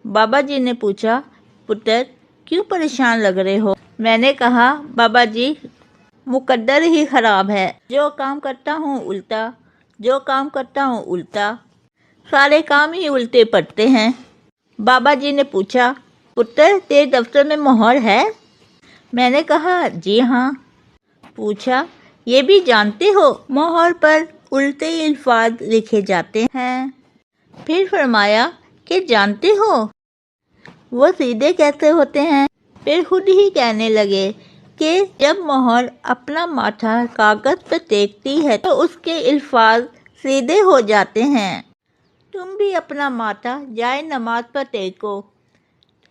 بابا جی نے پوچھا، پتر کیوں پریشان لگ رہے ہو؟ میں نے کہا، بابا جی مقدر ہی خراب ہے، جو کام کرتا ہوں الٹا، سارے کام ہی الٹے پڑتے ہیں۔ بابا جی نے پوچھا، پتر تیرے دفتر میں مہر ہے؟ میں نے کہا، جی ہاں۔ پوچھا، یہ بھی جانتے ہو مہر پر الٹے الفاظ لکھے جاتے ہیں؟ پھر فرمایا کہ جانتے ہو وہ سیدھے کیسے ہوتے ہیں؟ پھر خود ہی کہنے لگے کہ جب مہر اپنا ماتھا کاغذ پر ٹیکتی ہے تو اس کے الفاظ سیدھے ہو جاتے ہیں۔ تم بھی اپنا ماتھا جائے نماز پر ٹیکو،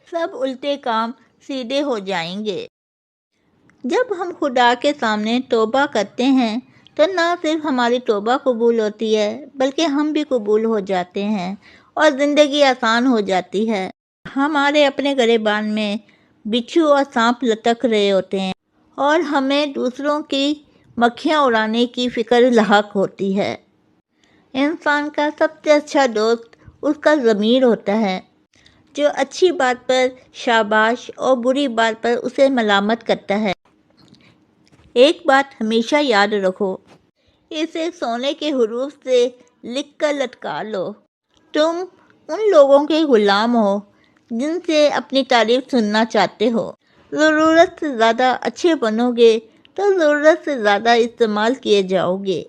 سب الٹے کام سیدھے ہو جائیں گے۔ جب ہم خدا کے سامنے توبہ کرتے ہیں تو نہ صرف ہماری توبہ قبول ہوتی ہے بلکہ ہم بھی قبول ہو جاتے ہیں اور زندگی آسان ہو جاتی ہے۔ ہمارے اپنے گریبان میں بچھو اور سانپ لٹک رہے ہوتے ہیں اور ہمیں دوسروں کی مکھیاں اڑانے کی فکر لاحق ہوتی ہے۔ انسان کا سب سے اچھا دوست اس کا ضمیر ہوتا ہے، جو اچھی بات پر شاباش اور بری بات پر اسے ملامت کرتا ہے۔ ایک بات ہمیشہ یاد رکھو، اسے سونے کے حروف سے لکھ کر لٹکا لو۔ تم ان لوگوں کے غلام ہو جن سے اپنی تعریف سننا چاہتے ہو۔ ضرورت سے زیادہ اچھے بنو گے تو ضرورت سے زیادہ استعمال کیے جاؤ گے۔